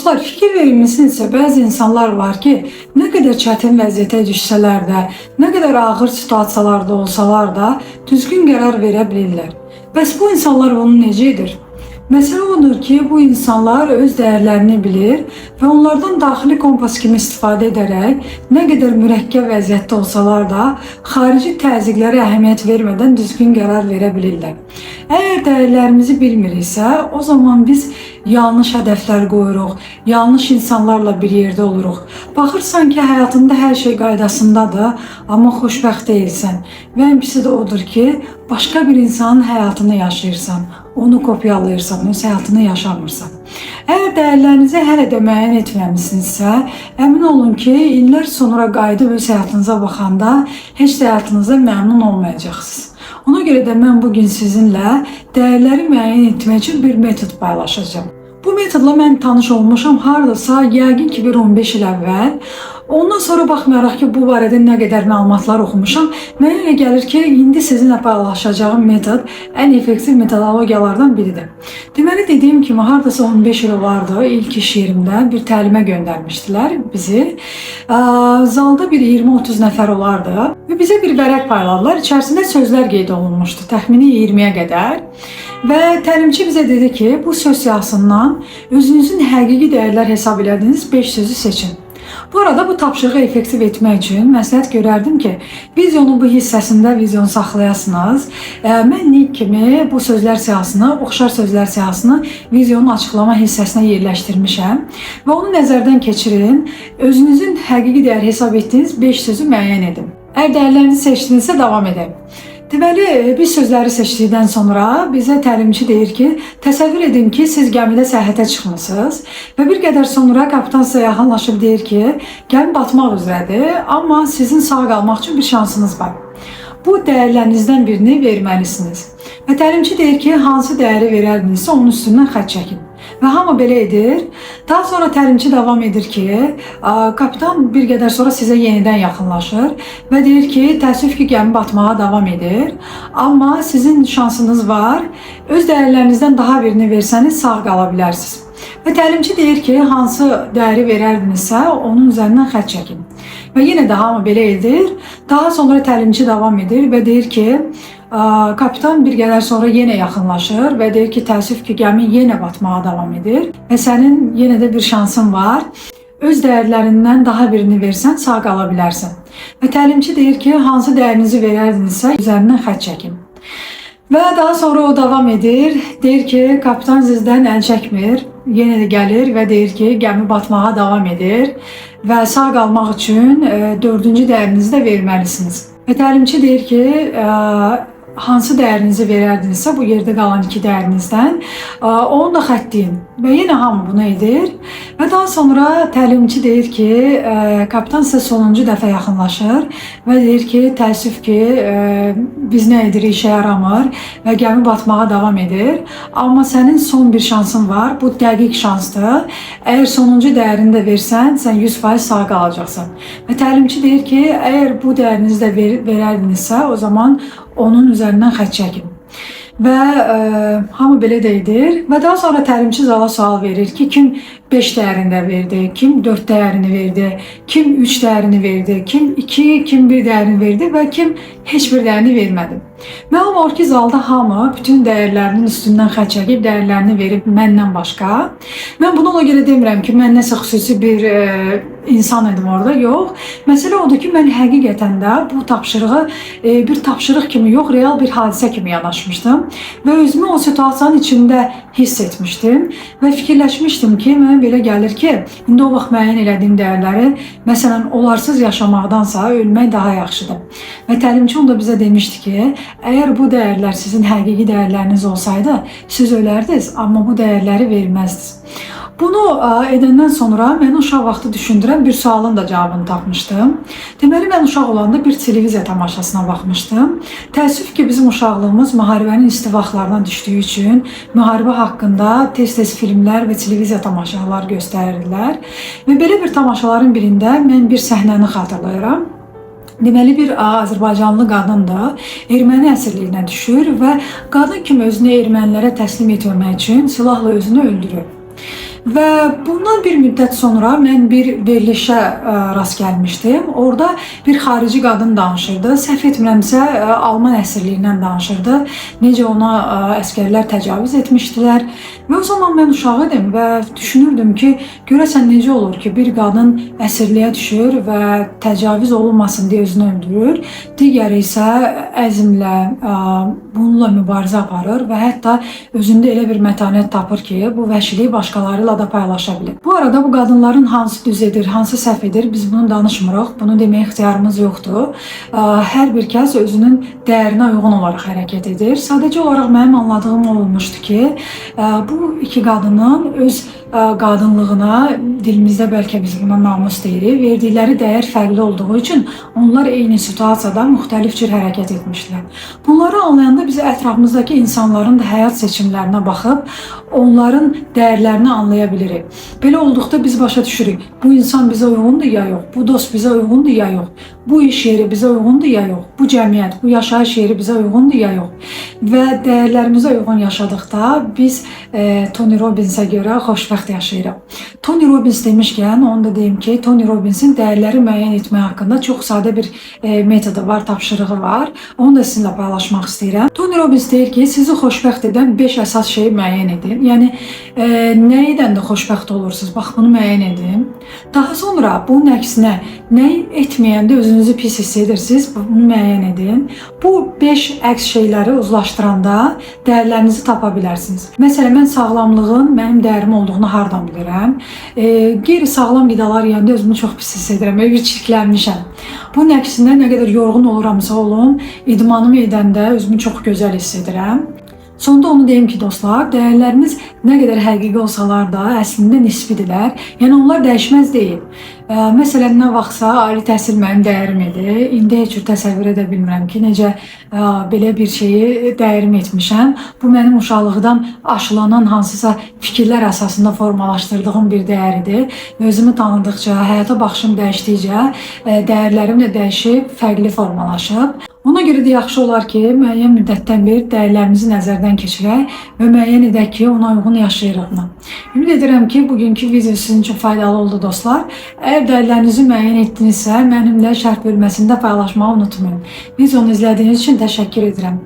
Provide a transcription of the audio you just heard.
Dostlar, fikir verir misinizsə, bəzi insanlar var ki, nə qədər çətin vəziyyətə düşsələr də, nə qədər ağır situasiyalarda olsalar da düzgün qərar verə bilirlər. Bəs bu insanlar bunu necə edir? Məsələ odur ki, bu insanlar öz dəyərlərini bilir və onlardan daxili kompas kimi istifadə edərək nə qədər mürəkkəb vəziyyətdə olsalar da xarici təzyiqlərə əhəmiyyət vermədən düzgün qərar verə bilirlər. Əgər dəyərlərimizi bilmiriksə, o zaman biz yanlış hədəflər qoyuruq, yanlış insanlarla bir yerdə oluruq. Baxırsan ki, həyatında hər şey qaydasındadır, amma xoşbəxt deyilsən. Və ən pisi də odur ki, başqa bir insanın həyatını yaşayırsan, onu kopyalayırsan, öz həyatını yaşamırsan. Əgər dəyərlərinizi hələ də müəyyən etməmisinizsə, əmin olun ki, illər sonra qayıdıb öz həyatınıza baxanda heç də həyatınıza məmnun olmayacaqsınız. Ona görə də mən bugün sizinlə dəyərləri müəyyən etmək üçün bir metod paylaşacağım. Bu metodla mən tanış olmuşam hardasa yəqin ki, bir 15 il əvvəl. Ondan sonra baxmayaraq ki, bu barədə nə qədər məlumatlar oxumuşam, mənə elə gəlir ki, indi sizinlə paylaşacağım metod ən effektiv metodologiyalardan biridir. Deməli, dediyim kimi, hardasa 15 il olardı, ilk iş yerimdə bir təlimə göndərmişdilər bizi. Zalda bir 20-30 nəfər olardı və bizə bir vərəq payladılar. İçərisində sözlər qeyd olunmuşdu, təxmini 20-yə qədər. Və təlimçi bizə dedi ki, bu söz siyahısından özünüzün həqiqi dəyərlər hesab elədiyiniz 5 sözü seçin. Bu arada bu tapşırığı effektiv etmək üçün məsləhət görərdim ki, vizyonun bu hissəsində vizyonu saxlayasınız. Mən ilk kimi bu sözlər siyahısını, oxşar sözlər siyahısını vizyonun açıqlama hissəsinə yerləşdirmişəm və onu nəzərdən keçirin. Özünüzün həqiqi dəyər hesab etdiyiniz 5 sözü müəyyən edin. Əgər dəyərlərinizi seçdinizsə davam edin. Deməli, biz sözləri seçdikdən sonra bizə təlimçi deyir ki, təsəvvür edin ki, siz gəmidə səyahətə çıxmısınız və bir qədər sonra kapitan sizə yaxınlaşıb deyir ki, gəmi batmaq üzrədir, amma sizin sağ qalmaq üçün bir şansınız var. Bu dəyərlərinizdən birini verməlisiniz. Və təlimçi deyir ki, hansı dəyəri verərdinizsə onun üstündən xətt çəkin. Və hamı belə edir. Daha sonra təlimçi davam edir ki, kapitan bir qədər sonra sizə yenidən yaxınlaşır və deyir ki, təəssüf ki, gəmi batmağa davam edir. Amma sizin şansınız var. Öz dəyərlərinizdən daha birini versəniz sağ qala bilərsiniz. Və təlimçi deyir ki, hansı dəyəri verərdinizsə onun üzərindən xətt çəkin. Və yenə də hamı belə edir. Daha sonra təlimçi davam edir və deyir ki, kapitan bir qədər sonra yenə yaxınlaşır və deyir ki, təəssüf ki, gəmi yenə batmağa davam edir və sənin yenə də bir şansın var. Öz dəyərlərindən daha birini versən sağ qala bilərsən. Və təlimçi deyir ki, hansı dəyərinizi verərdinizsə üzərindən xətt çəkin. Və daha sonra o davam edir. Deyir ki, kapitan sizdən əl çəkmir, yenə də gəlir və deyir ki, gəmi batmağa davam edir və sağ qalmaq üçün 4-cü dəyərinizi də verməlisiniz. Və təlimçi deyir ki, hansı dəyərinizi verərdinizsə bu yerdə qalan 2 dəyərinizdən onu da xəttləyin. Və yenə hamı bunu edir. Və daha sonra təlimçi deyir ki, kapitan sizə sonuncu dəfə yaxınlaşır və deyir ki, təəssüf ki, biz nə edirik işə yaramır və gəmi batmağa davam edir. Amma sənin son bir şansın var, bu dəqiq şansdır. Əgər sonuncu dəyərini də versən, sən 100% sağ qalacaqsan. Və təlimçi deyir ki, əgər bu dəyərinizi də verərdinizsə, o zaman onun üzərindən xətt çəkin. Və hamı belə də edir. Və daha sonra təlimçi zala sual verir ki, kim 5 dəyərini də verdi, kim 4 dəyərini verdi, kim 3 dəyərini verdi, kim 2, kim 1 dəyərini verdi və kim heç bir dəyərini vermədi. Məlum olur ki, zalda hamı bütün dəyərlərinin üstündən xətt çəkib, dəyərlərini verib məndən başqa. Mən bunu ona görə demirəm ki, mən nəsə xüsusi bir insan idim orada, yox. Məsələ odur ki, mən həqiqətən də bu tapşırığı bir tapşırıq kimi yox, real bir hadisə kimi yanaşmışdım və özümü o situasiyanın içində hiss etmişdim və fikirləşmişdim ki, mənə belə gəlir ki, indi o vaxt müəyyən elədiyim dəyərləri, məsələn, olarsız yaşamaqdansa ölmək daha yaxşıdır. Və təlimçi onda bizə demişdi ki, əgər bu dəyərlər sizin həqiqi dəyərləriniz olsaydı, siz ölərdiniz, amma bu dəyərləri verməzdiniz. Bunu edəndən sonra məni uşaq vaxtı düşündürən bir sualın da cavabını tapmışdım. Deməli, mən uşaq olanda bir televiziya tamaşasına baxmışdım. Təəssüf ki, bizim uşaqlığımız müharibənin isti vaxtlarına düşdüyü üçün müharibə haqqında tez-tez filmlər və televiziya tamaşalar göstərirdilər. Və belə bir tamaşaların birində mən bir səhnəni xatırlayıram. Deməli, bir Azərbaycanlı qadın da erməni əsirliyinə düşür və qadın kimi özünü ermənilərə təslim etməmək üçün silahla özünü öldürür. Və bundan bir müddət sonra mən bir verilişə rast gəlmişdim. Orada bir xarici qadın danışırdı. Səhv etmirəmsə Alman əsirliyindən danışırdı. Necə ona əsgərlər təcavüz etmişdilər. Və o zaman mən uşaq idim və düşünürdüm ki, görəsən necə olur ki, bir qadın əsirliyə düşür və təcavüz olunmasın deyə özünü öldürür. Digəri isə əzmlə bununla mübarizə aparır və hətta özündə elə bir mətanət tapır ki, bu vəhşiliyi başqaları da paylaşa bilir. Bu arada bu qadınların hansı düz edir, hansı səhv edir, biz bunu danışmırıq. Bunu deməyə ixtiyarımız yoxdur. Hər bir kəs özünün dəyərinə uyğun olaraq hərəkət edir. Sadəcə olaraq mənim anladığım olmuşdu ki, bu iki qadının öz qadınlığına, dilimizdə bəlkə biz buna namus deyirik, verdikləri dəyər fərqli olduğu üçün onlar eyni situasiyada müxtəlif cür hərəkət etmişlər. Bunları anlayanda biz ətrafımızdakı insanların da həyat seçimlərinə baxıb onların dəyərlərini anlaya bilirik. Belə olduqda biz başa düşürük. Bu insan bizə uyğundur ya yox, bu dost bizə uyğundur ya yox, bu iş yeri bizə uyğundur ya yox, bu cəmiyyət, bu yaşayış yeri bizə uyğundur ya yox. Və dəyərlərimizə uyğun yaşadıqda biz Tony Robbins'ə görə xoşbəxt yaşayırıq. Tony Robbins demişkən, onu da deyim ki, Tony Robbins'in dəyərləri müəyyən etmək haqqında çox sadə bir metodu var, tapşırığı var. Onu da sizinlə paylaşmaq istəyirəm. Tony Robbins deyir ki, sizi xoşbəxt edən 5 əsas şeyi müəyyən edin. Yəni, nə edəndə xoşbəxt olursunuz? Bax, bunu müəyyən edin. Daha sonra bunun əksinə, nə etməyəndə özünüzü pis hiss edirsiniz? Bunu müəyyən edin. Bu 5 əks şeyləri uzlaşdıranda dəyərlərinizi tapa bilərsiniz. Məsələn, mən sağlamlığın mənim dəyərim olduğunu hardan bilirəm? Qeyri-sağlam qidalar yeyəndə özümü çox pis hiss edirəm, bir çirklənmişəm. Bunun əksində nə qədər yorğun oluramsa olum, idmanımı edəndə özümü çox gözəl hiss edirəm. Sonda onu deyim ki, dostlar, dəyərlərimiz nə qədər həqiqi olsalar da əslində nisbidirlər. Yəni onlar dəyişməz deyil. Məsələn, nə vaxtsa ali təhsil mənim dəyərim idi. İndi heç cür təsəvvür edə bilmirəm ki, necə belə bir şeyi dəyərim etmişəm. Bu mənim uşaqlıqdan aşılanan hansısa fikirlər əsasında formalaşdırdığım bir dəyəridir. Özümü tanıdıqca, həyata baxışım dəyişdikcə dəyərlərim də dəyişib, fərqli formalaşıb. Ona görə də yaxşı olar ki, müəyyən müddətdən bir dəyərlərimizi nəzərdən keçirək və müəyyən edək ki, ona uyğun yaşayırıq. Ümid edirəm ki, bugünkü video sizin üçün faydalı oldu dostlar. Əgər dəyərlərinizi müəyyən etdinizsə, mənimlə şərh bölməsində paylaşmağı unutmayın. Videonu izlədiyiniz üçün təşəkkür edirəm.